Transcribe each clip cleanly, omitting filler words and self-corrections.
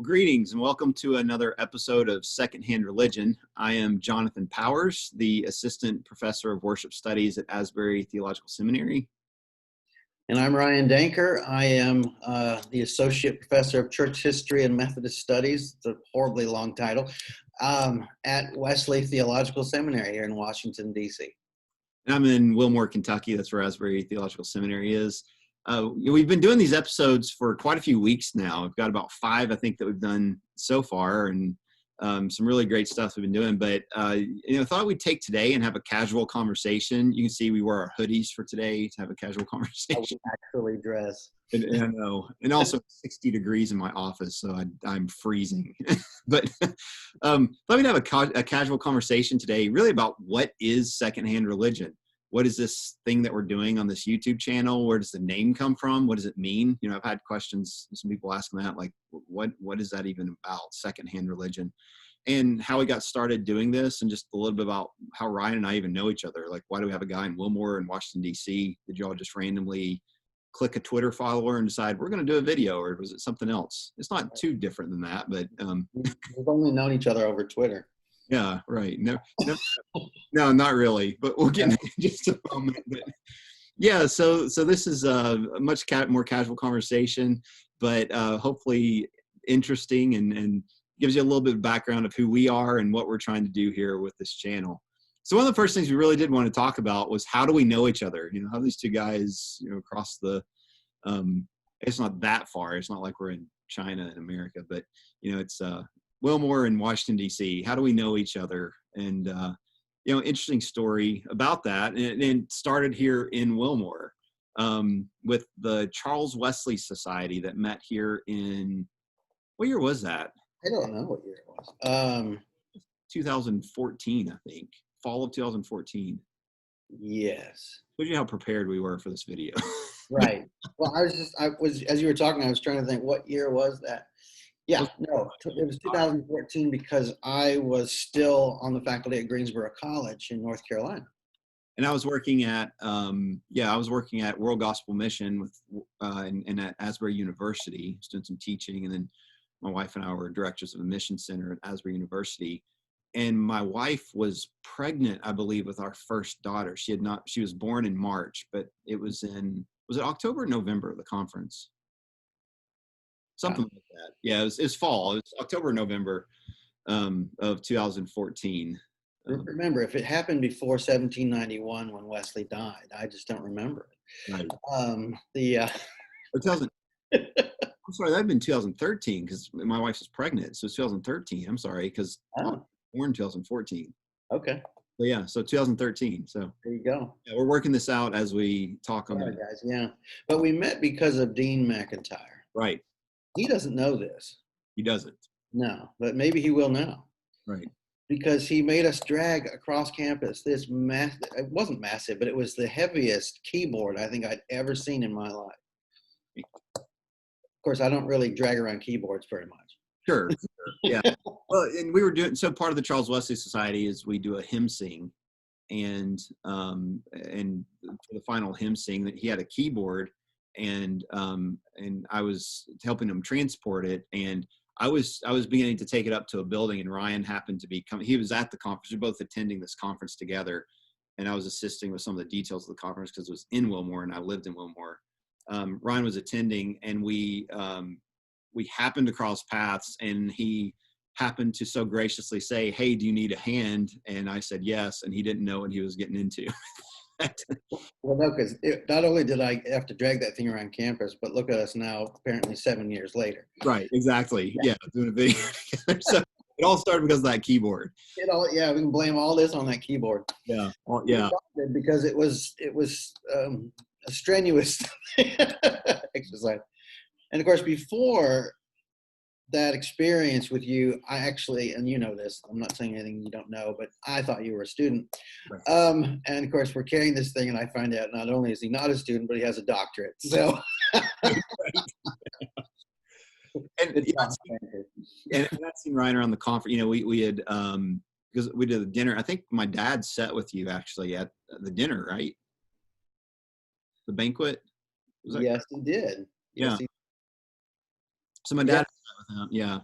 Greetings and welcome to another episode of Secondhand Religion. I am Jonathan Powers, the Assistant Professor of Worship Studies at Asbury Theological Seminary. And I'm Ryan Danker. I am the Associate Professor of Church History and Methodist Studies, it's a horribly long title, at Wesley Theological Seminary here in Washington, D.C. And I'm in Wilmore, Kentucky. That's where Asbury Theological Seminary is. We've been doing these episodes for quite a few weeks now. We've got about 5, I think, that we've done so far, and some really great stuff we've been doing. But thought we'd take today and have a casual conversation. You can see we wore our hoodies for today to have a casual conversation. I would actually dress. And I know, and also 60 degrees in my office, so I'm freezing. But let me have a casual conversation today, really about what is secondhand religion. What is this thing that we're doing on this YouTube channel? Where does the name come from? What does it mean? I've had questions, some people asking that, like, what is that even about, secondhand religion? And how we got started doing this, and just a little bit about how Ryan and I even know each other. Like, why do we have a guy in Wilmore in Washington, D.C.? Did y'all just randomly click a Twitter follower and decide we're going to do a video, or was it something else? It's not too different than that, but we've only known each other over Twitter. Yeah, right. No, not really, but we'll get into it in just a moment. But yeah, so this is a much more casual conversation, but hopefully interesting and gives you a little bit of background of who we are and what we're trying to do here with this channel. So one of the first things we really did want to talk about was, how do we know each other? How these two guys, across the, it's not that far. It's not like we're in China and America, but it's Wilmore and Washington, D.C. How do we know each other? And, interesting story about that. And it started here in Wilmore with the Charles Wesley Society that met here in, what year was that? I don't know what year it was. 2014, I think. Fall of 2014. Yes. Shows you how prepared we were for this video. Right. Well, as you were talking, I was trying to think, what year was that? Yeah, no, it was 2014 because I was still on the faculty at Greensboro College in North Carolina. And I was working at, World Gospel Mission with, and at Asbury University, I was doing some teaching, and then my wife and I were directors of a mission center at Asbury University. And my wife was pregnant, I believe, with our first daughter. She was born in March, but was it October or November, the conference? Something like that. Yeah, it was fall. It was October, November of 2014. Remember, if it happened before 1791 when Wesley died, I just don't remember it. Right. 2000. I'm sorry, that'd been 2013 because my wife was pregnant. So it's 2013. I'm sorry, because I was born in 2014. Okay. But yeah, so 2013. So there you go. Yeah, we're working this out as we talk on that. Guys, yeah. But we met because of Dean McIntyre. Right. He doesn't know this. He doesn't. No, but maybe he will now. Right. Because he made us drag across campus this it wasn't massive, but it was the heaviest keyboard I think I'd ever seen in my life. Of course, I don't really drag around keyboards very much. Sure. Yeah. Well, and we were so part of the Charles Wesley Society is we do a hymn sing, and for the final hymn sing, that he had a keyboard, and I was helping him transport it, and I was beginning to take it up to a building, and Ryan happened to be coming. He was at the conference. We were both attending this conference together, and I was assisting with some of the details of the conference because it was in Wilmore and I lived in Wilmore. Ryan was attending, and we happened to cross paths, and he happened to so graciously say, "Hey, do you need a hand?" And I said yes, and he didn't know what he was getting into. Well, no, because not only did I have to drag that thing around campus, but look at us now, apparently 7 years later. Right, exactly. Yeah, doing a video together. So it all started because of that keyboard. We can blame all this on that keyboard. Yeah, yeah. Because it was a strenuous exercise. And of course, before that experience with you, I actually, and you know this, I'm not saying anything you don't know, but I thought you were a student. Right. And of course, we're carrying this thing, and I find out not only is he not a student, but he has a doctorate. So. And I've seen Ryan around the conference. We had, because we did the dinner. I think my dad sat with you actually at the dinner, right? The banquet. Yes, he did. Yeah. Yes, So my dad, yeah.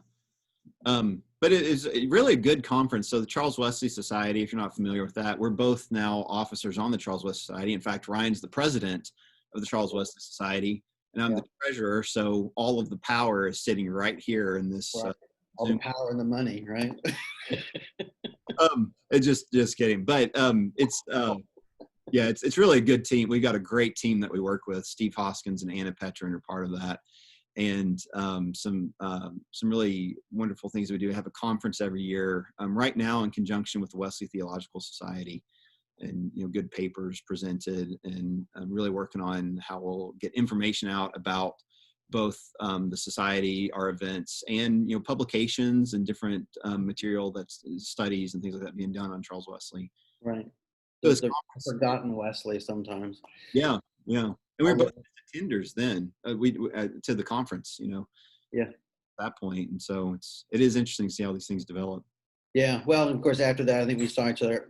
But it is really a good conference. So the Charles Wesley Society, if you're not familiar with that, we're both now officers on the Charles Wesley Society. In fact, Ryan's the president of the Charles Wesley Society, and I'm Yeah. the treasurer. So all of the power is sitting right here in this. Right. All the power and the money, right? Just kidding. But yeah, it's really a good team. We got a great team that we work with. Steve Hoskins and Anna Petrin are part of that. And some really wonderful things we do. We have a conference every year, right now in conjunction with the Wesley Theological Society, and good papers presented, and I'm really working on how we'll get information out about both the society, our events, and publications and different material that's studies and things like that being done on Charles Wesley. Right. So The forgotten Wesley sometimes. Yeah. And we were both attenders then. We to the conference, Yeah. At that point, and so it is interesting to see how these things develop. Yeah. Well, of course, after that, I think we saw each other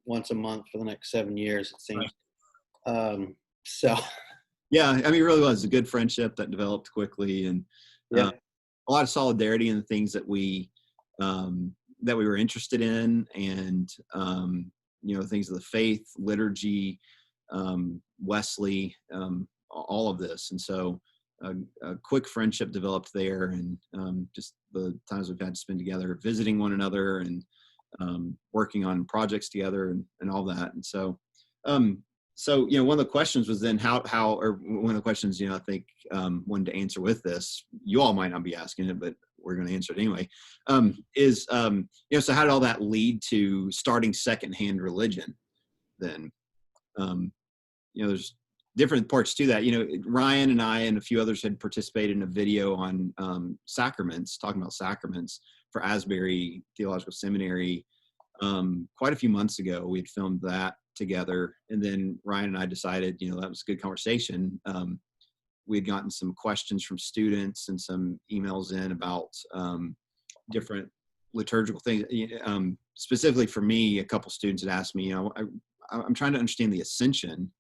once a month for the next 7 years, it seems. Right. So. Yeah, I mean, it really was a good friendship that developed quickly, and Yeah. A lot of solidarity in the things that we were interested in, and things of the faith, liturgy, Wesley, all of this. And so a quick friendship developed there, and just the times we've had to spend together visiting one another, and working on projects together, and all that. And so one of the questions was then or one of the questions, I think wanted to answer with this, you all might not be asking it, but we're going to answer it anyway, is so how did all that lead to starting Secondhand Religion then? There's different parts to that. Ryan and I and a few others had participated in a video on sacraments, talking about sacraments for Asbury Theological Seminary quite a few months ago. We had filmed that together, and then Ryan and I decided, that was a good conversation. We had gotten some questions from students and some emails in about different liturgical things. Specifically for me, a couple students had asked me, I'm trying to understand the Ascension,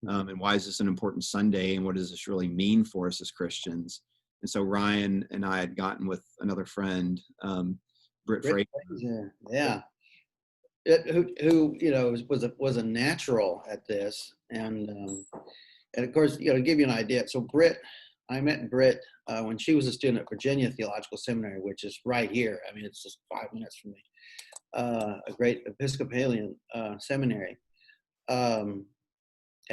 and why is this an important Sunday, and what does this really mean for us as Christians? And so Ryan and I had gotten with another friend, Britt Fraser. Yeah. Who was a natural at this, and of course, to give you an idea. So I met Britt when she was a student at Virginia Theological Seminary, which is right here. I mean, it's just 5 minutes from me. A great Episcopalian seminary, and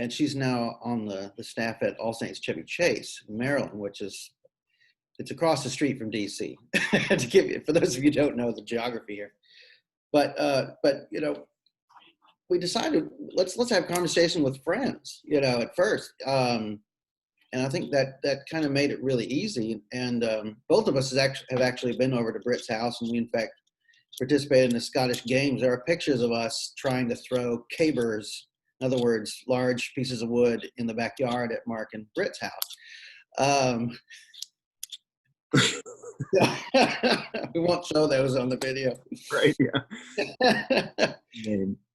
she's now on the staff at All Saints Chevy Chase, Maryland, which is it's across the street from DC. To give you, for those of you who don't know the geography here. But we decided let's have a conversation with friends, at first, and I think that kind of made it really easy. And both of us have actually been over to Britt's house, and we in fact participated in the Scottish Games. There are pictures of us trying to throw cabers, in other words, large pieces of wood, in the backyard at Mark and Britt's house. We won't show those on the video. Right. Yeah.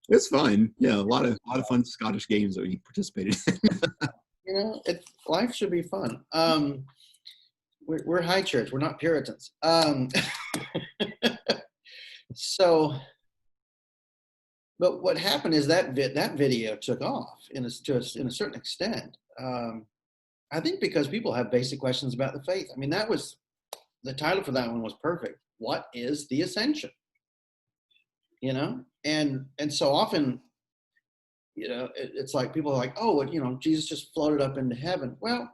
It's fun. Yeah, a lot of fun Scottish games that we participated in. Life should be fun. We're high church. We're not Puritans. But what happened is that video took off in a certain extent. I think because people have basic questions about the faith. I mean, that was the title for that one was perfect. What is the Ascension? And so often, it's like people are like, oh, well, Jesus just floated up into heaven. Well,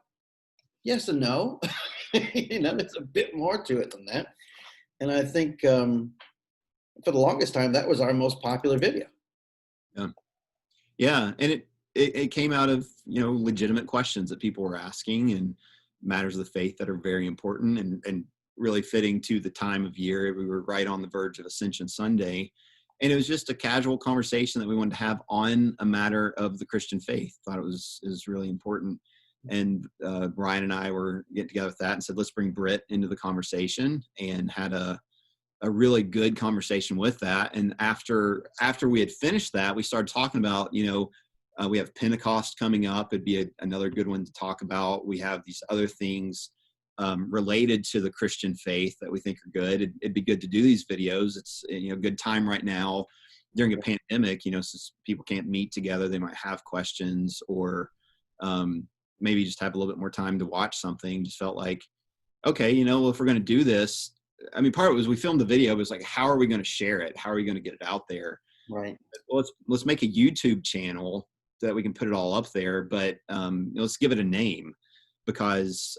yes and no. There's a bit more to it than that. And I think for the longest time, that was our most popular video. Yeah, and it came out of legitimate questions that people were asking, and matters of the faith that are very important and really fitting to the time of year. We were right on the verge of Ascension Sunday, and it was just a casual conversation that we wanted to have on a matter of the Christian faith. Thought it was really important, and Ryan and I were getting together with that and said, let's bring Britt into the conversation, and had a really good conversation with that. And after we had finished that, we started talking about, we have Pentecost coming up. It'd be another good one to talk about. We have these other things related to the Christian faith that we think are good. It'd be good to do these videos. It's, you know, a good time right now during a pandemic, you know, since people can't meet together, they might have questions, or maybe just have a little bit more time to watch something. Just felt like, okay, you know, if we're going to do this, I mean, part of it was we filmed the video, it was like, how are we going to share it? How are we going to get it out there? Right. Well, let's make a YouTube channel that we can put it all up there, but let's give it a name, because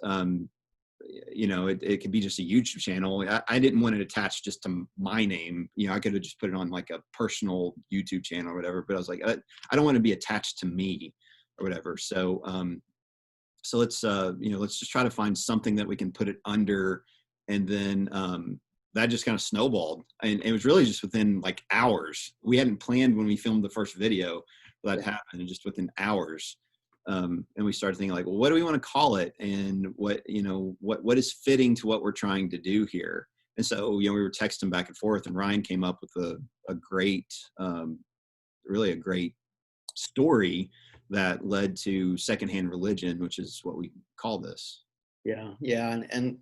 you know, it could be just a YouTube channel. I didn't want it attached just to my name. You know, I could have just put it on like a personal YouTube channel or whatever, but I was like, I don't want to be attached to me or whatever. So so let's you know, let's just try to find something that we can put it under. And then that just kind of snowballed, and it was really just within like hours. We hadn't planned when we filmed the first video that happened, and just within hours. And we started thinking like, well, what do we want to call it? And what, you know, what is fitting to what we're trying to do here? And so, you know, we were texting back and forth, and Ryan came up with a great, really a great story that led to Secondhand Religion, which is what we call this. Yeah. Yeah. And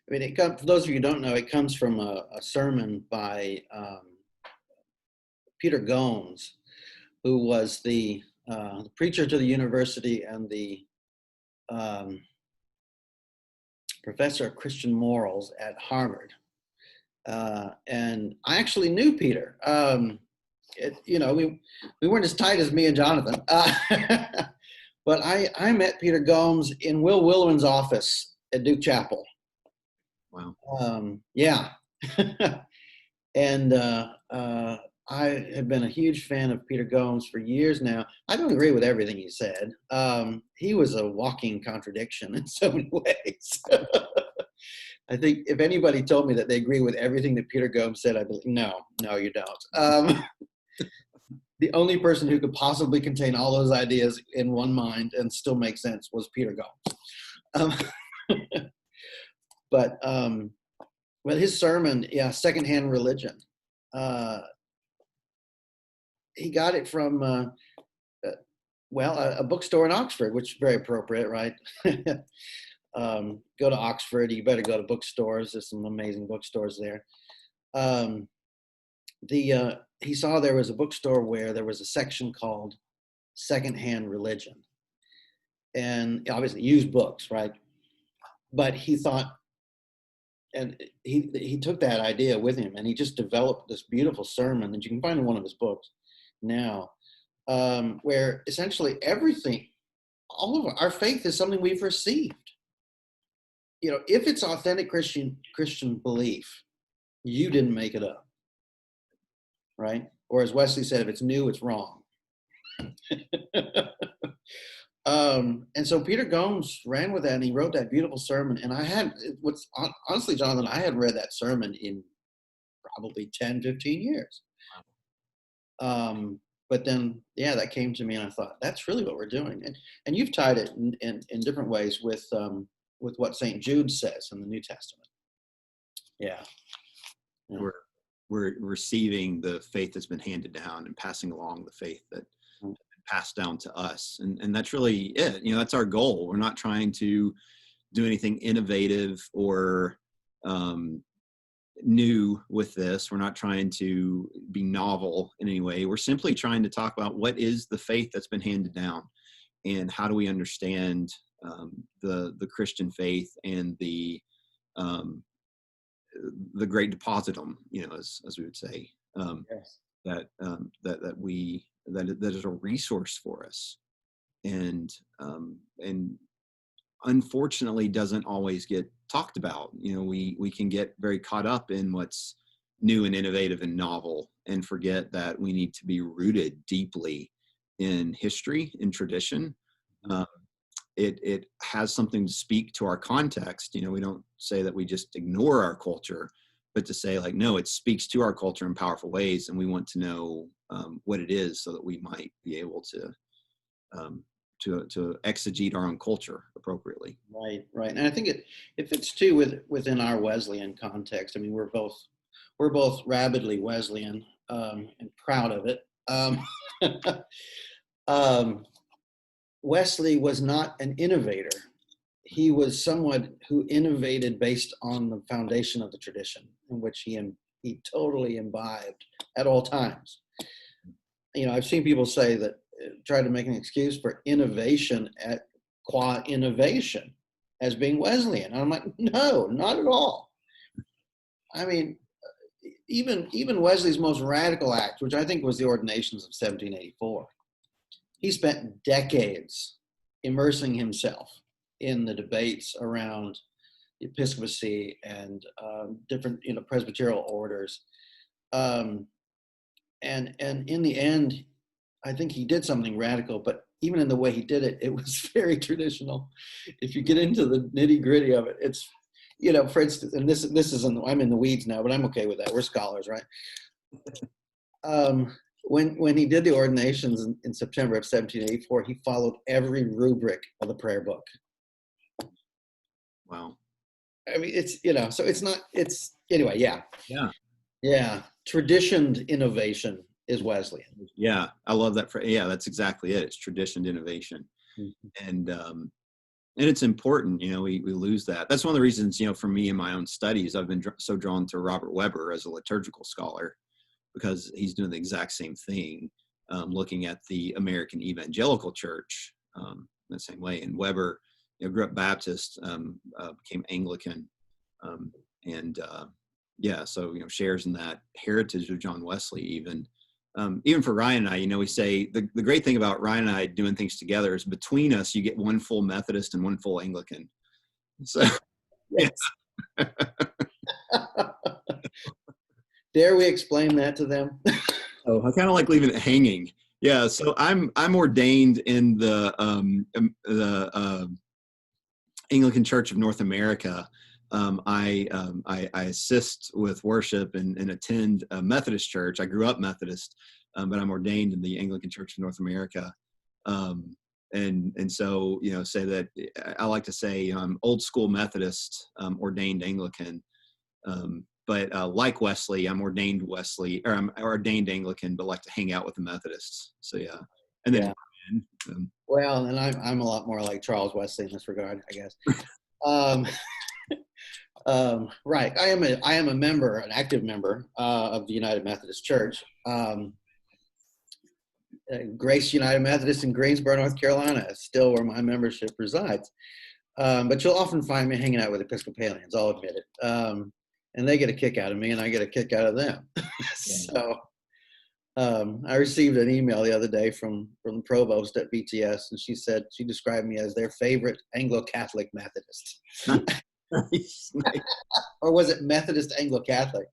I mean, for those of you who don't know, it comes from a sermon by Peter Gomes, who was the preacher to the university and the professor of Christian morals at Harvard. And I actually knew Peter. You know, we weren't as tight as me and Jonathan, but I met Peter Gomes in Will Williman's office at Duke Chapel. Wow. Yeah. And I have been a huge fan of Peter Gomes for years now. I don't agree with everything he said. He was a walking contradiction in so many ways. I think if anybody told me that they agree with everything that Peter Gomes said, I'd be like, no, you don't. The only person who could possibly contain all those ideas in one mind and still make sense was Peter Gomes. But his sermon, yeah, Secondhand Religion, he got it from, a bookstore in Oxford, which is very appropriate, right? Go to Oxford, you better go to bookstores. There's some amazing bookstores there. He saw there was a bookstore where there was a section called Secondhand Religion, and obviously used books, right? But he thought, and he took that idea with him, and he just developed this beautiful sermon that you can find in one of his books now, where essentially everything, all of our faith is something we've received. You know, if it's authentic Christian belief, you didn't make it up, right? Or as Wesley said, if it's new, it's wrong. And so Peter Gomes ran with that, and he wrote that beautiful sermon. And honestly, Jonathan, I hadn't read that sermon in probably 10, 15 years. But then, yeah, that came to me, and I thought, that's really what we're doing. And you've tied it in different ways with what St. Jude says in the New Testament. Yeah. We're receiving the faith that's been handed down and passing along the faith that passed down to us, and that's really it. You know, that's our goal. We're not trying to do anything innovative or new with this. We're not trying to be novel in any way. We're simply trying to talk about what is the faith that's been handed down, and how do we understand the Christian faith and the great depositum, you know, as we would say, Yes. that is a resource for us, and unfortunately doesn't always get talked about. You know, we can get very caught up in what's new and innovative and novel, and forget that we need to be rooted deeply in history, in tradition. It has something to speak to our context. You know, we don't say that we just ignore our culture, but to say like, no, it speaks to our culture in powerful ways, and we want to know what it is, so that we might be able to exegete our own culture appropriately. Right. And I think it fits too within our Wesleyan context. I mean, we're both rabidly Wesleyan, and proud of it. Wesley was not an innovator. he was someone who innovated based on the foundation of the tradition in which he totally imbibed at all times. You know, I've seen people say that try to make an excuse for innovation at qua innovation as being Wesleyan. And I'm like, no, not at all. I mean, even Wesley's most radical act, which I think was the ordinations of 1784, he spent decades immersing himself in the debates around the episcopacy and different, you know, presbyterial orders. And in the end, I think he did something radical, but even in the way he did it, it was very traditional. If you get into the nitty gritty of it, it's, you know, for instance, and this isn't, I'm in the weeds now, but I'm okay with that. We're scholars, right? When he did the ordinations in September of 1784, he followed every rubric of the prayer book. Wow. I mean, it's, you know, so it's not, it's, anyway, yeah. Yeah. Yeah. Traditioned innovation is Wesleyan. Yeah. I love that. Yeah, that's exactly it. It's traditioned innovation. Mm-hmm. And it's important, you know, we lose that. That's one of the reasons, you know, for me in my own studies, I've been so drawn to Robert Weber as a liturgical scholar, because he's doing the exact same thing, looking at the American evangelical church the same way. And Weber, you know, grew up Baptist, became Anglican, yeah, so, you know, shares in that heritage of John Wesley. Even for Ryan and I, you know, we say the great thing about Ryan and I doing things together is between us, you get one full Methodist and one full Anglican. So, yes. Dare we explain that to them? Oh, I kind of like leaving it hanging. Yeah, so I'm ordained in the Anglican Church of North America. I assist with worship and attend a Methodist church. I grew up Methodist, but I'm ordained in the Anglican Church of North America. And so, you know, say that I like to say I'm old school Methodist, ordained Anglican. But like Wesley, I'm ordained Wesley, or I'm ordained Anglican, but like to hang out with the Methodists. So yeah, and then yeah. Well, and I'm a lot more like Charles Wesley in this regard, I guess. Right, I am a member, an active member of the United Methodist Church, Grace United Methodist in Greensboro, North Carolina, is still where my membership resides. But you'll often find me hanging out with Episcopalians. I'll admit it. And they get a kick out of me, and I get a kick out of them. So I received an email the other day from the provost at BTS, and she said she described me as their favorite Anglo-Catholic Methodist. Nice. Or was it Methodist Anglo-Catholic?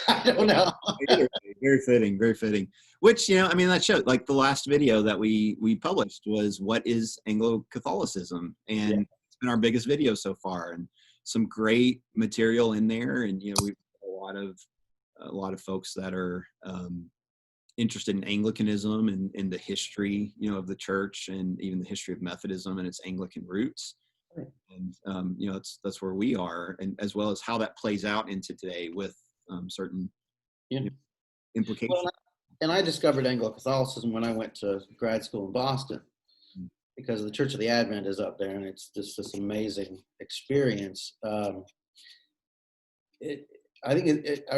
I don't know. Very fitting, very fitting. Which, you know, I mean, that showed, like the last video that we published was what is Anglo-Catholicism, and it's been our biggest video so far, and some great material in there. And, you know, we've got a lot of folks that are interested in Anglicanism and in the history, you know, of the church, and even the history of Methodism and its Anglican roots. And you know, that's where we are, and as well as how that plays out into today with certain you know, implications. Well, and I discovered Anglo-Catholicism when I went to grad school in Boston, because the Church of the Advent is up there, and it's just this amazing experience. I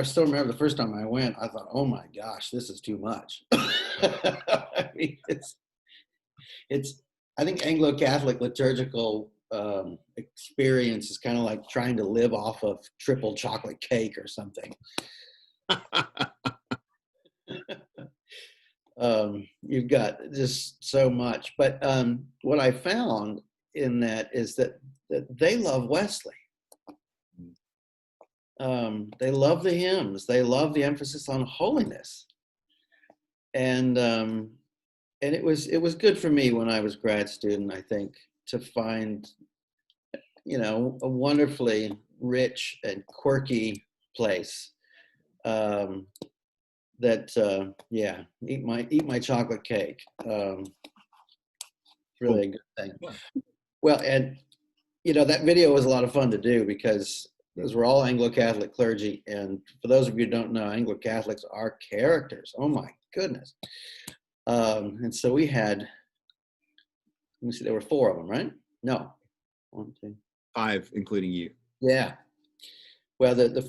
still remember the first time I went, I thought, oh my gosh, this is too much. I mean, I think Anglo-Catholic liturgical experience is kind of like trying to live off of triple chocolate cake or something. You've got just so much. But what I found in that is that they love Wesley. They love the hymns. They love the emphasis on holiness. And it was good for me when I was grad student, I think, to find, you know, a wonderfully rich and quirky place eat my chocolate cake. Really a good thing. Well, and you know, that video was a lot of fun to do because we're all Anglo-Catholic clergy, and for those of you who don't know, Anglo-Catholics are characters. Oh my goodness. And so we had, let me see, there were 4 of them, right? No, 1, 2. 5, including you. Yeah. Well, the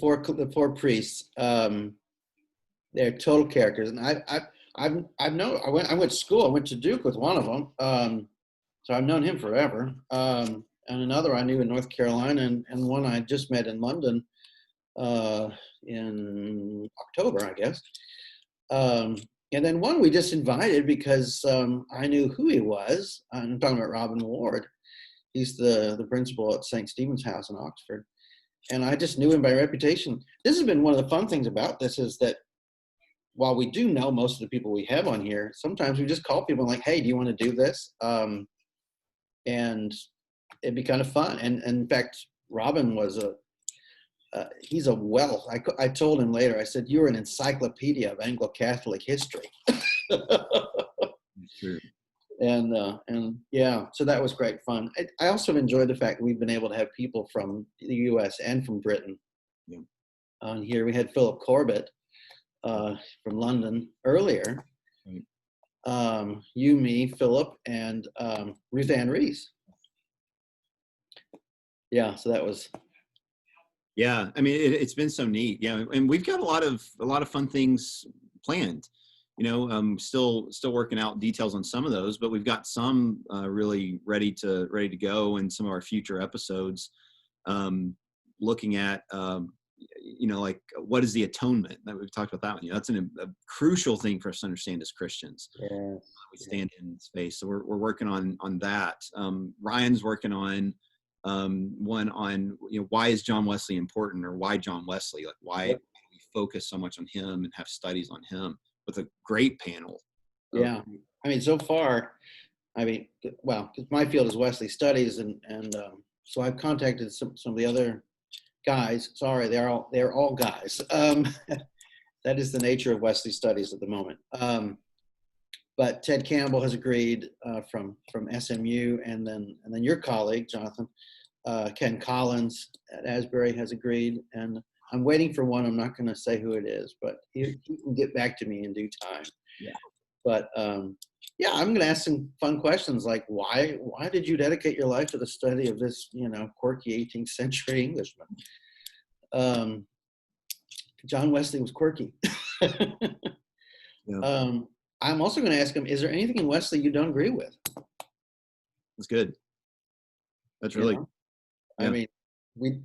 four priests, they're total characters, and I've known. I went to school. I went to Duke with one of them, so I've known him forever. And another I knew in North Carolina, and one I just met in London in October, I guess. And then one we just invited because I knew who he was. I'm talking about Robin Ward. He's the principal at St. Stephen's House in Oxford. And I just knew him by reputation. This has been one of the fun things about this, is that while we do know most of the people we have on here, sometimes we just call people like, hey, do you want to do this? And it'd be kind of fun. And in fact, Robin was he's a wealth. I told him later, I said, you're an encyclopedia of Anglo-Catholic history. True. And yeah, so that was great fun. I also enjoyed the fact that we've been able to have people from the U.S. and from Britain. Yeah. On here, we had Philip Corbett from London earlier. Right. You, me, Philip, and Ruth Ann Rees. Yeah, so that was. Yeah, I mean, it's been so neat. Yeah, and we've got a lot of fun things planned. Still working out details on some of those, but we've got some really ready to go in some of our future episodes. Looking at like, what is the atonement? That we've talked about that one. That's a crucial thing for us to understand as Christians. Yeah. We stand in space, so we're working on that. Ryan's working on one on why is John Wesley important, or why John Wesley, like why Yep. we focus so much on him and have studies on him, with a great panel. Yeah, I mean, so far, well, my field is Wesley Studies, and so I've contacted some of the other guys. Sorry, they're all guys. That is the nature of Wesley Studies at the moment. But Ted Campbell has agreed from SMU, and then your colleague Jonathan, Ken Collins at Asbury has agreed, and I'm waiting for one. I'm not going to say who it is, but he can get back to me in due time. Yeah. But yeah, I'm going to ask some fun questions like, why did you dedicate your life to the study of this, quirky 18th century Englishman? John Wesley was quirky. Yeah. I'm also going to ask him, is there anything in Wesley you don't agree with? That's good. That's really. Yeah. I mean, we,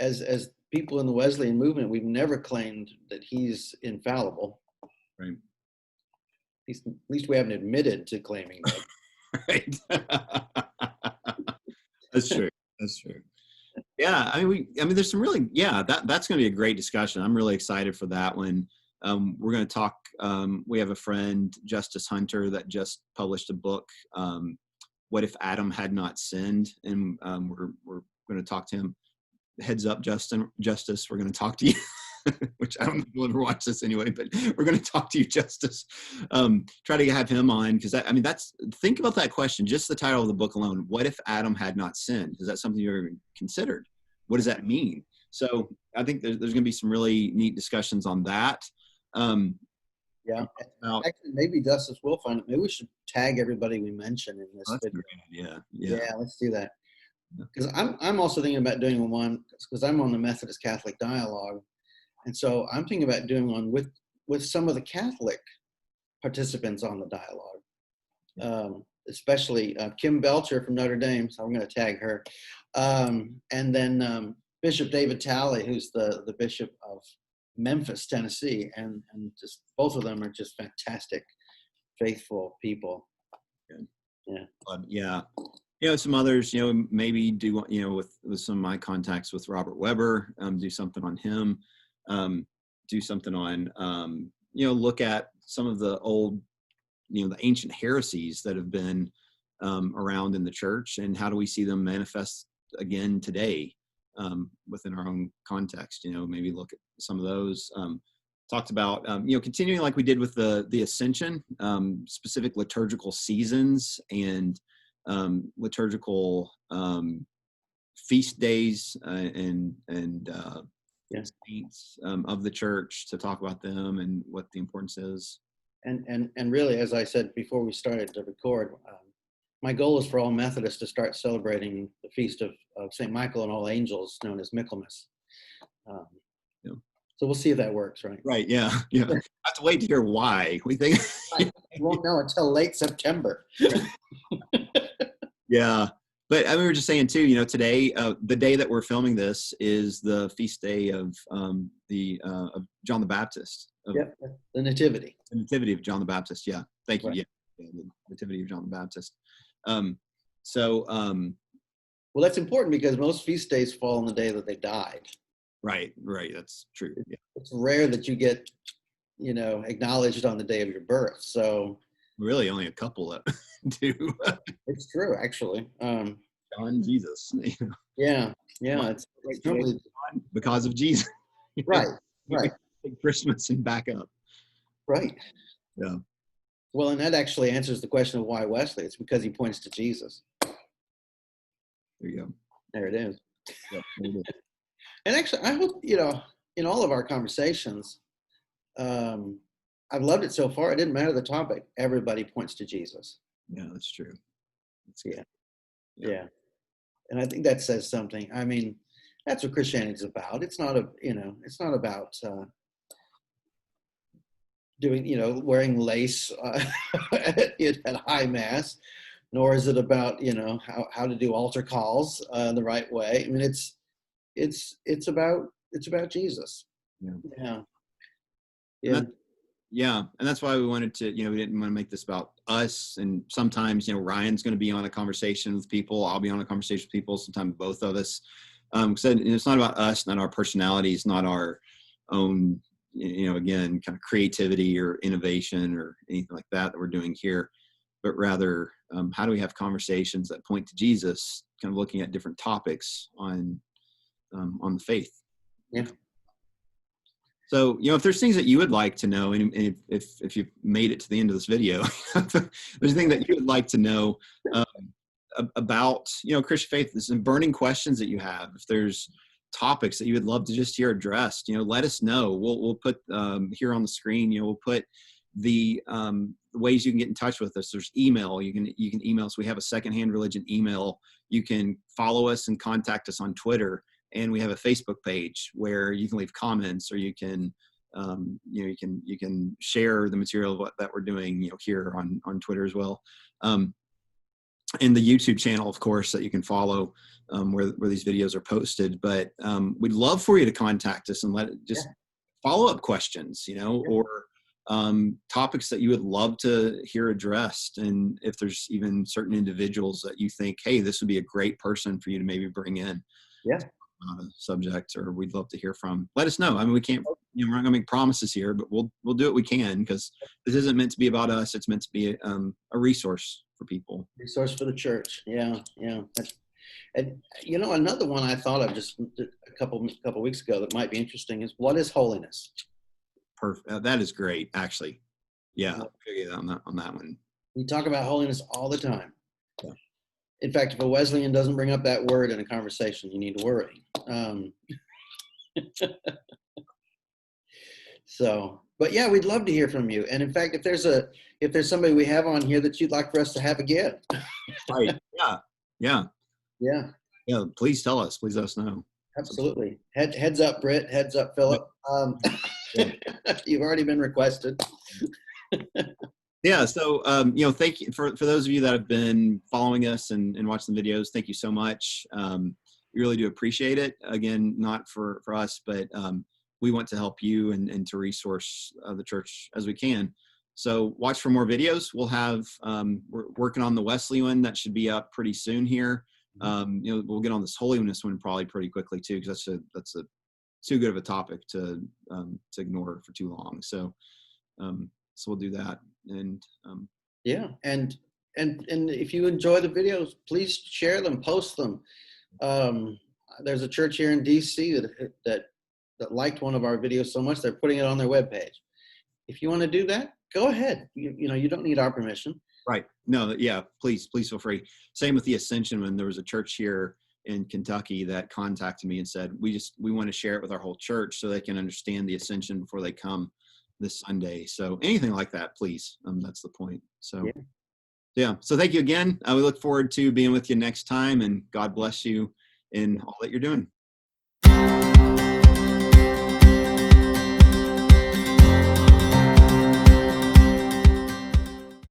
as people in the Wesleyan movement, we've never claimed that he's infallible. Right. At least we haven't admitted to claiming that. Right. That's true. That's true. Yeah, I mean, there's some really, that's going to be a great discussion. I'm really excited for that one. We're going to talk. We have a friend, Justice Hunter, that just published a book, "What If Adam Had Not Sinned," and we're going to talk to him. Heads up, Justice, we're going to talk to you. Which I don't know if you'll ever watch this anyway, but we're going to talk to you, Justice. Try to have him on, because think about that question. Just the title of the book alone. What if Adam had not sinned? Is that something you ever considered? What does that mean? So I think there's going to be some really neat discussions on that. Yeah. Actually, maybe Justice will find it. Maybe we should tag everybody we mention in this video. Yeah, let's do that. Because I'm also thinking about doing one, because I'm on the Methodist Catholic Dialogue. And so I'm thinking about doing one with some of the Catholic participants on the dialogue, especially Kim Belcher from Notre Dame. So I'm going to tag her. And then Bishop David Talley, who's the Bishop of Memphis, Tennessee. And just both of them are just fantastic, faithful people. Yeah. Some others, maybe do, with some of my contacts with Robert Weber, do something on him. Do something on, look at some of the old, the ancient heresies that have been around in the church, and how do we see them manifest again today within our own context. Maybe look at some of those. Talked about, continuing like we did with the Ascension, specific liturgical seasons and liturgical feast days and saints of the church, to talk about them and what the importance is. And really, as I said before we started to record, my goal is for all Methodists to start celebrating the feast of St. Michael and all angels, known as Michaelmas. Um, Yeah. so we'll see if that works, right? Right. Yeah. Yeah. I have to wait to hear why we think. Right. We won't know until late September. Yeah. But we were just saying too, today, the day that we're filming this is the feast day of of John the Baptist. Yep. The Nativity. The Nativity of John the Baptist. Yeah. Thank you. Right. Yeah. The Nativity of John the Baptist. Well, that's important because most feast days fall on the day that they died. Right. That's true. Yeah. It's rare that you get, acknowledged on the day of your birth. So really only a couple that do. It's true, actually. John Jesus. Yeah. It's normally because of Jesus. Right. Take Christmas and back up. Right. Yeah. Well, and that actually answers the question of why Wesley. It's because he points to Jesus. There you go. There it is. Yeah, there it is. And actually, I hope, in all of our conversations, I've loved it so far. It didn't matter the topic. Everybody points to Jesus. Yeah, that's true. That's Yeah. And I think that says something. I mean, that's what Christianity is about. It's not about wearing lace at high mass, nor is it about, how to do altar calls the right way. I mean, it's about Jesus. Yeah. Yeah. Yeah. And that's why we wanted to, we didn't want to make this about us. And sometimes, Ryan's going to be on a conversation with people. I'll be on a conversation with people. Sometimes both of us. So it's not about us, not our personalities, not our own, again, kind of creativity or innovation or anything like that we're doing here, but rather how do we have conversations that point to Jesus, kind of looking at different topics on the faith. Yeah. So, if there's things that you would like to know, and if you've made it to the end of this video, there's a thing that you would like to know about, Christian faith, some burning questions that you have, if there's topics that you would love to just hear addressed, let us know. We'll put here on the screen, we'll put the ways you can get in touch with us. There's email. You can email us. We have a Secondhand Religion email. You can follow us and contact us on Twitter. And we have a Facebook page where you can leave comments, or you can, you can share the material that we're doing, here on Twitter as well. And the YouTube channel, of course, that you can follow, where these videos are posted. But we'd love for you to contact us and follow up questions, or topics that you would love to hear addressed. And if there's even certain individuals that you think, hey, this would be a great person for you to maybe bring in. Yeah. On a subject, or we'd love to hear from. Let us know. I mean, we can't, we're not gonna make promises here, but we'll do what we can, because this isn't meant to be about us. It's meant to be a resource for people. Resource for the church. Yeah. And another one I thought of just a couple weeks ago that might be interesting is, what is holiness? Perfect. That is great, actually. Yeah, on that one. We talk about holiness all the time. Yeah. In fact, if a Wesleyan doesn't bring up that word in a conversation, you need to worry. But yeah, we'd love to hear from you. And in fact, if there's somebody we have on here that you'd like for us to have again. Right. Yeah. Please tell us. Please let us know. Absolutely. Heads up, Britt. Heads up, Philip. You've already been requested. Yeah. So, thank you for those of you that have been following us and watching the videos. Thank you so much. We really do appreciate it. Again, not for us, but we want to help you and to resource the church as we can. So watch for more videos. We'll have, we're working on the Wesley one that should be up pretty soon here. We'll get on this holiness one probably pretty quickly too, because that's a too good of a topic to ignore for too long. So we'll do that. And and if you enjoy the videos, please share them, post them. There's a church here in DC that liked one of our videos so much they're putting it on their webpage. If you want to do that, go ahead. You don't need our permission. Right. No. Yeah. Please feel free. Same with the Ascension one. There was a church here in Kentucky that contacted me and said, we want to share it with our whole church so they can understand the Ascension before they come this Sunday. So anything like that, please. That's the point. So, Yeah. So thank you again. We look forward to being with you next time, and God bless you in all that you're doing.